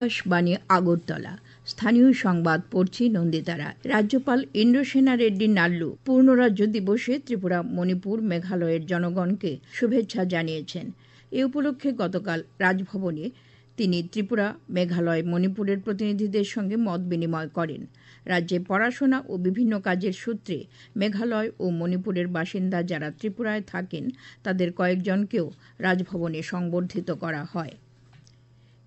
আকাশবাণী আগরতলা। স্থানীয় সংবাদ পড়ছি নন্দিতারা। রাজ্যপাল ইন্দ্রসেনা রেড্ডি নাল্লু পূর্ণরাজ্য দিবসে ত্রিপুরা, মণিপুর, মেঘালয়ের জনগণকে শুভেচ্ছা জানিয়েছেন। এ উপলক্ষে গতকাল রাজভবনে তিনি ত্রিপুরা, মেঘালয়, মণিপুরের প্রতিনিধিদের সঙ্গে মত বিনিময় করেন। রাজ্যে পড়াশোনা ও বিভিন্ন কাজের সূত্রে মেঘালয় ও মণিপুরের বাসিন্দা যারা ত্রিপুরায় থাকেন তাদের কয়েকজনকেও রাজভবনে সংবর্ধিত করা হয়।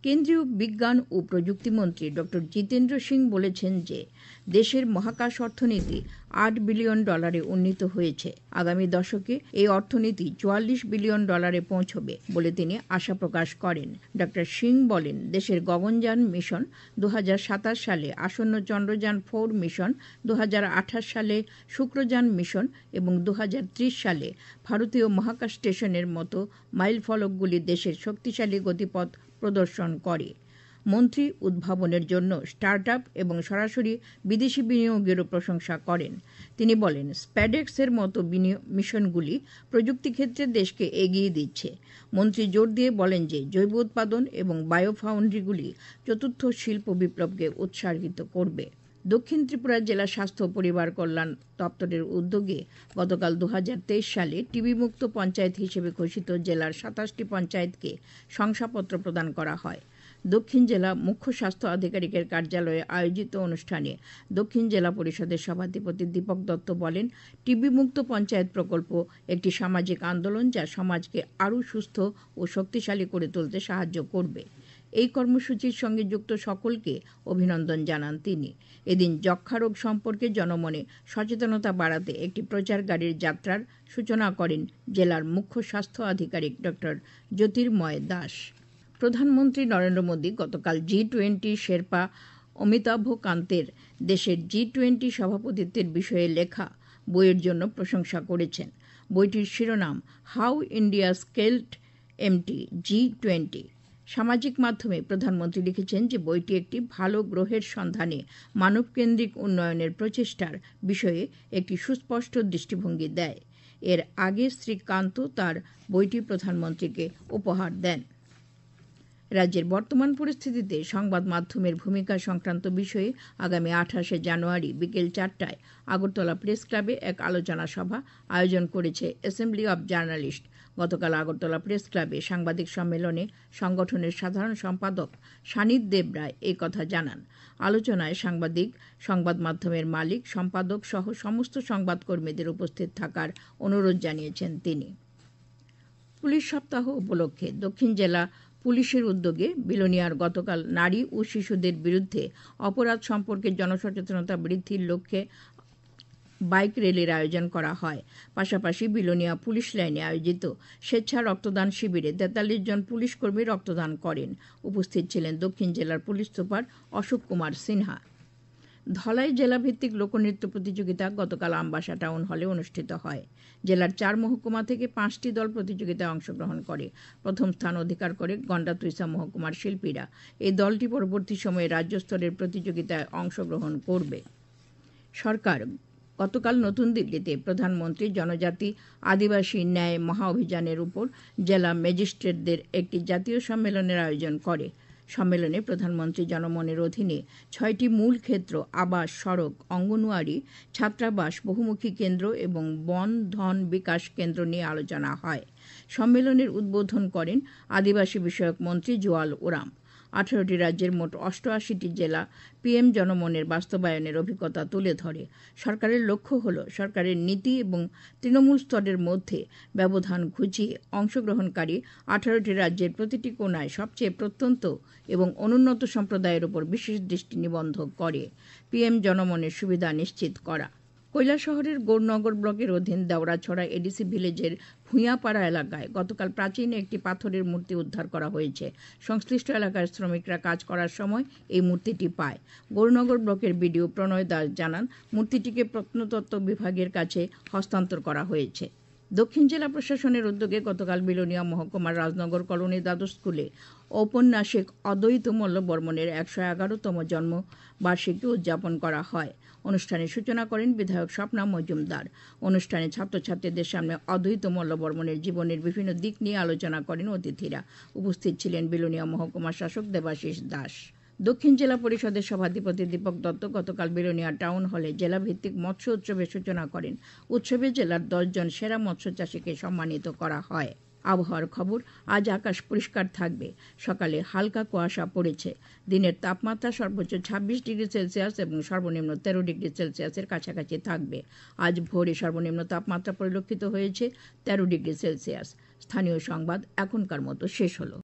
কেন্দ্রীয় বিজ্ঞান ও প্রযুক্তিমন্ত্রী ড জিতেন্দ্র সিং বলেছেন যে দেশের মহাকাশ অর্থনীতি $8 বিলিয়ন উন্নীত হয়েছে। আগামী দশকে এই অর্থনীতি $44 বিলিয়ন পৌঁছবে বলে তিনি আশা প্রকাশ করেন। ড সিং বলেন, দেশের গগনযান মিশন 2027 সালে, আসন্ন চন্দ্রযান 4 মিশন 2028 সালে, শুক্রযান মিশন এবং 2030 সালে ভারতীয় মহাকাশ স্টেশনের মতো মাইলফলকগুলি দেশের শক্তিশালী গতিপথ প্রদর্শন করে। মন্ত্রী উদ্ভাবনের জন্য স্টার্টআপ এবং সরাসরি বিদেশি বিনিয়োগেরও প্রশংসা করেন। তিনি বলেন, স্প্যাডেক্সের মতো মিশনগুলি প্রযুক্তি ক্ষেত্রে দেশকে এগিয়ে দিচ্ছে। মন্ত্রী জোর দিয়ে বলেন যে জৈব উৎপাদন এবং বায়োফাউন্ড্রিগুলি চতুর্থ শিল্প বিপ্লবকে উৎসাহিত করবে। দক্ষিণ ত্রিপুরা জেলা স্বাস্থ্য ও পরিবার কল্যাণ দপ্তরের উদ্যোগে গতকাল 2023 সালে টিবি মুক্ত পঞ্চায়েত হিসেবে ঘোষিত জেলার 27টি পঞ্চায়েতকে শংসাপত্র প্রদান করা হয়। দক্ষিণ জেলা মুখ্য স্বাস্থ্য আধিকারিকের কার্যালয়ে আয়োজিত অনুষ্ঠানে দক্ষিণ জেলা পরিষদের সভাধিপতি দীপক দত্ত বলেন, টিবি মুক্ত পঞ্চায়েত প্রকল্প একটি সামাজিক আন্দোলন যা সমাজকে আরও সুস্থ ও শক্তিশালী করে তুলতে সাহায্য করবে। এই কর্মসূচির সঙ্গে যুক্ত সকলকে অভিনন্দন জানান তিনি। এদিন যক্ষ্মা রোগ সম্পর্কে জনমনে সচেতনতা বাড়াতে একটি প্রচার গাড়ির যাত্রার সূচনা করেন জেলার মুখ্য স্বাস্থ্য আধিকারিক ড জ্যোতির্ময় দাস। প্রধানমন্ত্রী নরেন্দ্র মোদী গতকাল G20 শেরপা অমিতাভ কান্তের দেশের G20 সভাপতিত্বের বিষয়ে লেখা বইয়ের জন্য প্রশংসা করেছেন। বইটির শিরোনাম how India skilled MT G20। সামাজিক মাধ্যমে প্রধানমন্ত্রী লিখেছেন যে বইটি একটি ভালো গ্রহের সন্ধানে মানবকেন্দ্রিক উন্নয়নের প্রচেষ্টার বিষয়ে একটি সুস্পষ্ট দৃষ্টিভঙ্গি দেয়। এর আগে শ্রী কান্ত তার বইটি প্রধানমন্ত্রীকে উপহার দেন। রাজ্যের বর্তমান পরিস্থিতিতে সংবাদ মাধ্যমের ভূমিকা সংক্রান্ত বিষয়ে আগামী 28 জানুয়ারি বিকেল 4টায় আগরতলা প্রেস ক্লাবে এক আলোচনা সভা আয়োজন করেছে অ্যাসেম্বলি অব জার্নালিস্ট। গতকাল আগরতলা প্রেস ক্লাবে সাংবাদিক সম্মেলনে সংগঠনের সাধারণ সম্পাদক সানিদ দেব রায় এই কথা জানান। আলোচনায় সাংবাদিক, সংবাদ মাধ্যমের মালিক, সম্পাদক সহ সমস্ত সংবাদকর্মীদের উপস্থিত থাকার অনুরোধ জানিয়েছেন তিনি। পুলিশ সপ্তাহ উপলক্ষে দক্ষিণ জেলা পুলিশের উদ্যোগে বিলোনিয়ার গতকাল নারী ও শিশুদের বিরুদ্ধে অপরাধ সম্পর্কে জনসচেতনতা বৃদ্ধির লক্ষ্যে বাইক র্যালির আয়োজন করা হয়। পাশাপাশি বিলোনিয়া পুলিশ লাইনে আয়োজিত স্বেচ্ছা রক্তদান শিবিরে 43 জন পুলিশ কর্মী রক্তদান করেন। উপস্থিত ছিলেন দক্ষিণ জেলার পুলিশ সুপার অশোক কুমার সিনহা। ধলাই জেলাভিত্তিক লোকনৃত্য প্রতিযোগিতা গতকাল আমবাসা টাউন হলে অনুষ্ঠিত হয়। জেলার 4 মহকুমা থেকে 5টি দল প্রতিযোগিতায় অংশগ্রহণ করে। প্রথম স্থান অধিকার করে গন্ডাতুইসা মহকুমার শিল্পীরা। এই দলটি পরবর্তী সময়ে রাজ্য স্তরের প্রতিযোগিতায় অংশগ্রহণ করবে। সরকার গতকাল নতুন দিল্লিতে প্রধানমন্ত্রী জনজাতি আদিবাসী ন্যায় মহাঅভিযানের উপর জেলা ম্যাজিস্ট্রেটদের একটি জাতীয় সম্মেলনের আয়োজন করে। সম্মেলনে প্রধানমন্ত্রী জনমনের অধীনে 6টি মূল ক্ষেত্র আবাস, সড়ক, অঙ্গনওয়াড়ি, ছাত্রাবাস, বহুমুখী কেন্দ্র এবং বন ধন বিকাশ কেন্দ্র নিয়ে আলোচনা হয়। সম্মেলনের উদ্বোধন করেন আদিবাসী বিষয়ক মন্ত্রী জোয়াল ওরাম। 18টি রাজ্যের মোট 88টি জেলা পিএম জনমনের বাস্তবায়নের অভিজ্ঞতা তুলে ধরে। সরকারের লক্ষ্য হল সরকারের নীতি এবং তৃণমূল স্তরের মধ্যে ব্যবধান ঘুচিয়ে অংশগ্রহণকারী 18টি রাজ্যের প্রতিটি কোণায় সবচেয়ে প্রত্যন্ত এবং অনুন্নত সম্প্রদায়ের উপর বিশেষ দৃষ্টি নিবদ্ধ করে পিএম জনমনের সুবিধা নিশ্চিত করা। কৈলাসহরের গৌরনগর ব্লকের অধীন দেওড়াছড়া এডিসি ভিলেজের ভূঁইয়াপাড়া এলাকায় গতকাল প্রাচীন একটি পাথরের মূর্তি উদ্ধার করা হয়েছে। সংশ্লিষ্ট এলাকার শ্রমিকরা কাজ করার সময় এই মূর্তিটি পায়। গৌরনগর ব্লকের বিডিও প্রণয় দাস জানান, মূর্তিটিকে প্রত্নতত্ত্ব বিভাগের কাছে হস্তান্তর করা হয়েছে। দক্ষিণ জেলা প্রশাসনের উদ্যোগে গতকাল বিলোনিয়া মহকুমার রাজনগর কলোনি দ্বাদশ স্কুলে ঔপন্যাসিক অদ্বৈত মল্ল বর্মনের 111তম জন্ম বার্ষিকী উদযাপন করা হয়। অনুষ্ঠানের সূচনা করেন বিধায়ক স্বপ্না মজুমদার। অনুষ্ঠানে ছাত্রছাত্রীদের সামনে অদ্বৈত মল্ল বর্মনের জীবনের বিভিন্ন দিক নিয়ে আলোচনা করেন অতিথিরা। উপস্থিত ছিলেন বিলোনিয়া মহকুমা শাসক দেবাশিস দাস। দক্ষিণ জেলা পরিষদের সভাধিপতি দীপক দত্ত গতকাল বিলোনিয়া টাউন হলে জেলাভিত্তিক মৎস্য উৎসবের সূচনা করেন। উৎসবে জেলার 10 জন সেরা মৎস্য চাষীকে সম্মানিত করা হয়। আবহাওয়ার খবর, আজ আকাশ পরিষ্কার থাকবে। সকালে হালকা কুয়াশা পড়েছে। দিনের তাপমাত্রা সর্বোচ্চ 26 ডিগ্রি সেলসিয়াস এবং সর্বনিম্ন 13 ডিগ্রি সেলসিয়াসের কাছাকাছি থাকবে। আজ ভোরে সর্বনিম্ন তাপমাত্রা পরিলক্ষিত হয়েছে 13 ডিগ্রি সেলসিয়াস। স্থানীয় সংবাদ এখনকার মতো শেষ হলো।